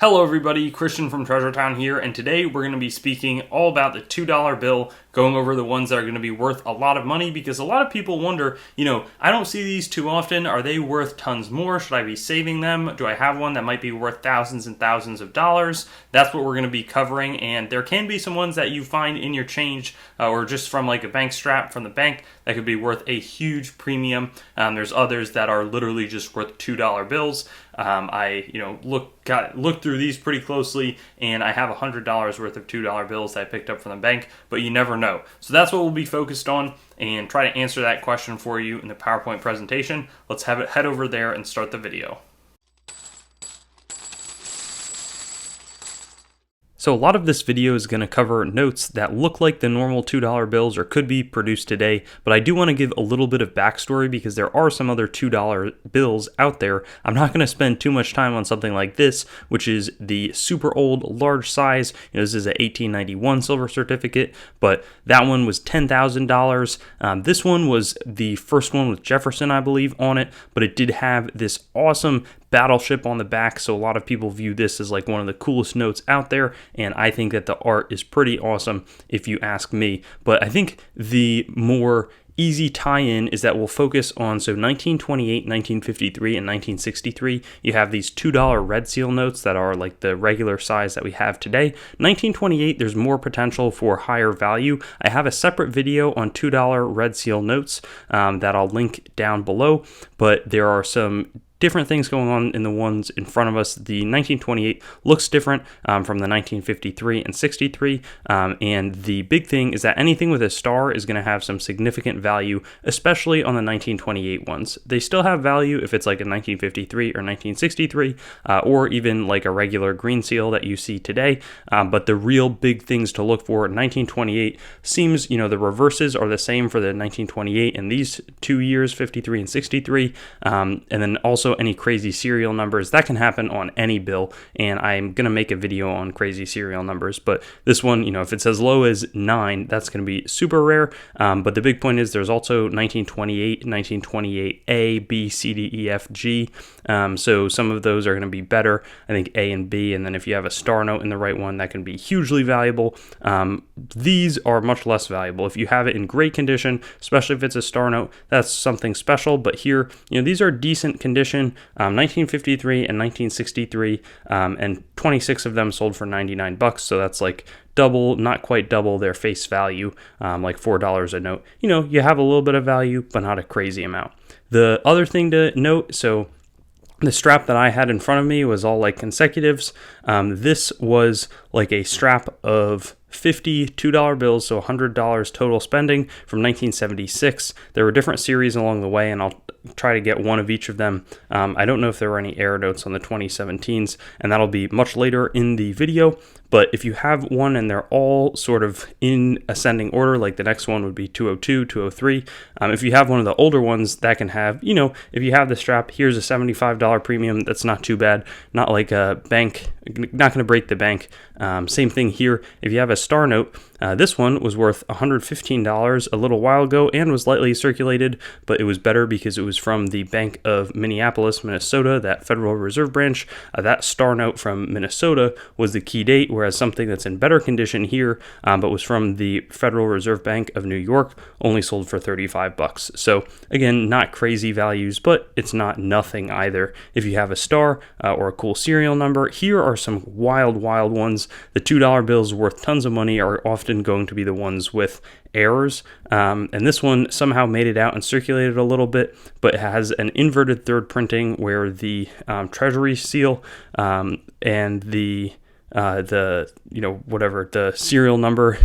Hello everybody, Christian from Treasure Town here, and today we're going to be speaking all about the $2 bill, going over the ones that are going to be worth a lot of money, because a lot of people wonder, I don't see these too often. Are they worth tons more? Should I be saving them? Do I have one that might be worth thousands and thousands of dollars? That's what we're going to be covering, and there can be some ones that you find in your change or just from like a bank strap from the bank that could be worth a huge premium. There's others that are literally just worth $2 bills. I looked through these pretty closely, and I have $100 worth of $2 bills that I picked up from the bank, but you never know. So that's what we'll be focused on and try to answer that question for you in the PowerPoint presentation. Let's head over there and start the video. So a lot of this video is going to cover notes that look like the normal $2 bills or could be produced today, but I do want to give a little bit of backstory because there are some other $2 bills out there. I'm not going to spend too much time on something like this, which is the super old large size. This is an 1891 silver certificate, but that one was $10,000. This one was the first one with Jefferson, I believe, on it, but it did have this awesome battleship on the back, so a lot of people view this as like one of the coolest notes out there, and I think that the art is pretty awesome if you ask me. But I think the more easy tie-in is that we'll focus on 1928, 1953, and 1963. You have these $2 red seal notes that are like the regular size that we have today. 1928, there's more potential for higher value. I have a separate video on $2 red seal notes that I'll link down below, but there are some different things going on in the ones in front of us. The 1928 looks different from the 1953 and 63, and the big thing is that anything with a star is going to have some significant value, especially on the 1928 ones. They still have value if it's like a 1953 or 1963, or even like a regular green seal that you see today, but the real big things to look for in 1928 seems, the reverses are the same for the 1928 and these 2 years, 53 and 63, and then also any crazy serial numbers that can happen on any bill, and I'm going to make a video on crazy serial numbers. But this one, if it's as low as 9, that's going to be super rare. But the big point is there's also 1928, 1928A, B, C, D, E, F, G. So some of those are going to be better. I think A and B, and then if you have a star note in the right one, that can be hugely valuable. These are much less valuable. If you have it in great condition, especially if it's a star note, that's something special. But here, these are decent condition. 1953 and 1963, and 26 of them sold for $99. So that's like double, not quite double their face value, like $4 a note. You have a little bit of value, but not a crazy amount. The other thing to note, so the strap that I had in front of me was all like consecutives. This was like a strap of 50 $2 bills, so $100 total spending from 1976. There were different series along the way, and I'll try to get one of each of them. I don't know if there were any error notes on the 2017s, and that'll be much later in the video. But if you have one and they're all sort of in ascending order, like the next one would be 202, 203. If you have one of the older ones, that can have, if you have the strap, here's a $75 premium. That's not too bad. Not like a bank, not going to break the bank. Same thing here. If you have a star note, this one was worth $115 a little while ago and was lightly circulated, but it was better because it was from the Bank of Minneapolis, Minnesota, that Federal Reserve branch. That star note from Minnesota was the key date, whereas something that's in better condition here, but was from the Federal Reserve Bank of New York, only sold for $35. So again, not crazy values, but it's not nothing either. If you have a star or a cool serial number, here are some wild ones. The $2 bills worth tons of money are often going to be the ones with errors, and this one somehow made it out and circulated a little bit, but it has an inverted third printing where the treasury seal and the serial number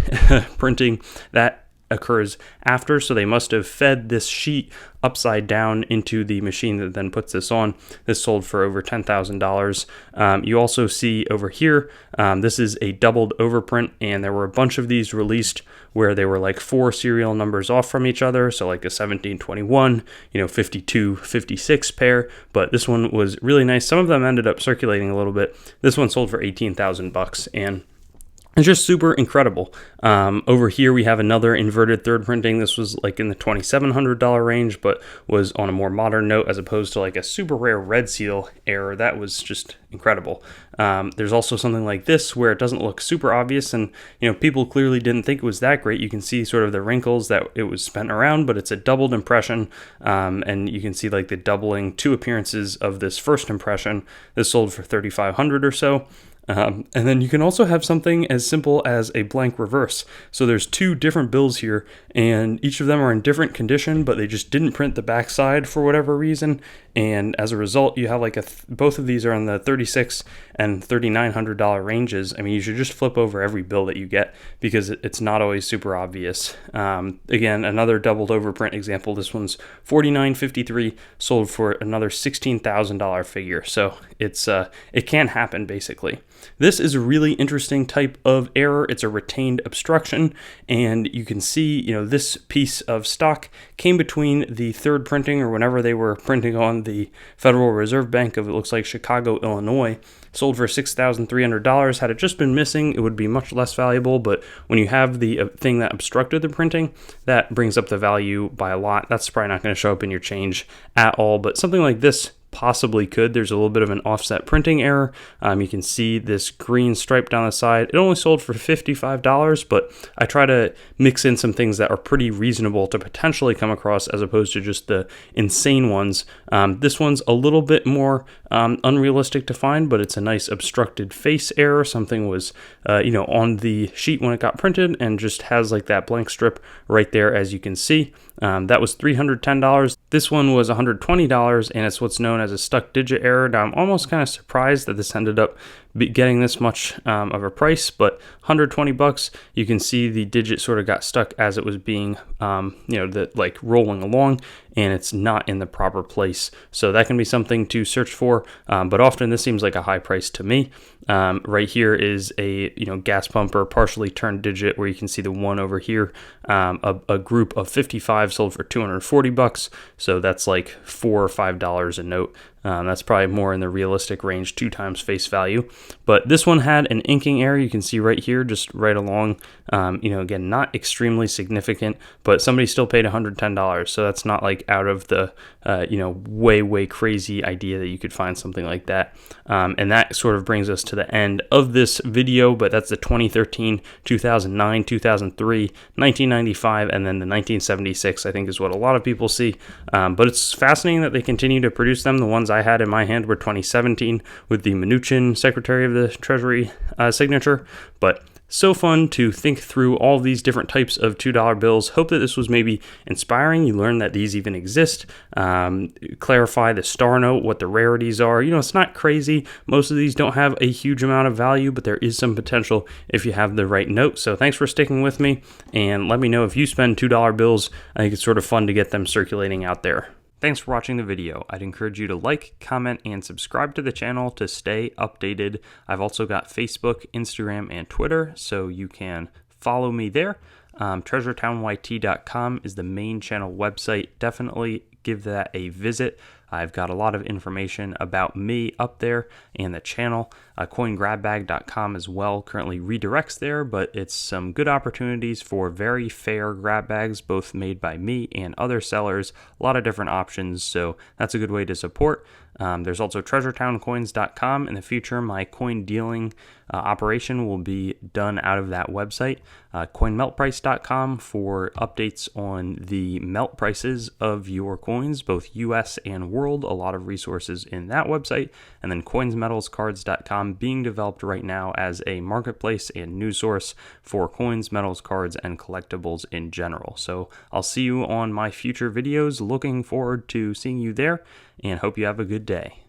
printing, that occurs after, so they must have fed this sheet upside down into the machine that then puts this on. This sold for over $10,000. You also see over here, this is a doubled overprint, and there were a bunch of these released where they were like 4 serial numbers off from each other, so like a 1721, 52, 56 pair, but this one was really nice. Some of them ended up circulating a little bit. This one sold for $18,000, and It's just super incredible. Over here we have another inverted third printing. This was like in the $2,700 range, but was on a more modern note as opposed to like a super rare red seal error. That was just incredible. There's also something like this where it doesn't look super obvious, and people clearly didn't think it was that great. You can see sort of the wrinkles that it was spent around, but it's a doubled impression, and you can see like the doubling 2 appearances of this first impression. This sold for $3,500 or so. And then you can also have something as simple as a blank reverse. So there's 2 different bills here, and each of them are in different condition, but they just didn't print the backside for whatever reason. And as a result, you have like both of these are in the $3,600 and $3,900 ranges. I mean, you should just flip over every bill that you get because it's not always super obvious. Again, another doubled overprint example. This one's $4,953, sold for another $16,000 figure. So it can happen basically. This is a really interesting type of error. It's a retained obstruction, and you can see, this piece of stock came between the third printing or whenever they were printing on the Federal Reserve Bank of, it looks like, Chicago, Illinois. Sold for $6,300. Had it just been missing, it would be much less valuable, but when you have the thing that obstructed the printing, that brings up the value by a lot. That's probably not going to show up in your change at all, but something like this possibly could. There's a little bit of an offset printing error. You can see this green stripe down the side. It only sold for $55, but I try to mix in some things that are pretty reasonable to potentially come across as opposed to just the insane ones. This one's a little bit more unrealistic to find, but it's a nice obstructed face error. Something was, on the sheet when it got printed and just has like that blank strip right there, as you can see. That was $310. This one was $120, and it's what's known as a stuck digit error. Now, I'm almost kind of surprised that this ended up getting this much of a price, but $120. You can see the digit sort of got stuck as it was being, rolling along, and it's not in the proper place. So that can be something to search for, but often this seems like a high price to me. Right here is a gas pump or partially turned digit where you can see the 1 over here. A group of 55 sold for $240, so that's like $4 or $5 a note. That's probably more in the realistic range, 2 times face value. But this one had an inking error. You can see right here, just right along. Again, not extremely significant, but somebody still paid $110. So that's not like out of the, way crazy idea that you could find something like that. And that sort of brings us to the end of this video, but that's the 2013, 2009, 2003, 1995, and then the 1976, I think is what a lot of people see. But it's fascinating that they continue to produce them. The ones I had in my hand were 2017 with the Mnuchin Secretary of the Treasury signature, but so fun to think through all these different types of $2 bills. Hope that this was maybe inspiring. You learn that these even exist. Clarify the star note, what the rarities are. It's not crazy. Most of these don't have a huge amount of value, but there is some potential if you have the right note. So thanks for sticking with me, and let me know if you spend $2 bills. I think it's sort of fun to get them circulating out there. Thanks for watching the video. I'd encourage you to like, comment, and subscribe to the channel to stay updated. I've also got Facebook, Instagram, and Twitter, so you can follow me there. TreasuretownYT.com is the main channel website. Definitely give that a visit. I've got a lot of information about me up there and the channel. CoinGrabBag.com as well currently redirects there, but it's some good opportunities for very fair grab bags, both made by me and other sellers. A lot of different options, so that's a good way to support. There's also TreasuretownCoins.com. In the future, my coin dealing operation will be done out of that website. CoinMeltPrice.com for updates on the melt prices of your coins, both US and world. A lot of resources in that website. And then CoinsMetalsCards.com, being developed right now as a marketplace and news source for coins, metals, cards, and collectibles in general. So I'll see you on my future videos. Looking forward to seeing you there, and hope you have a good day.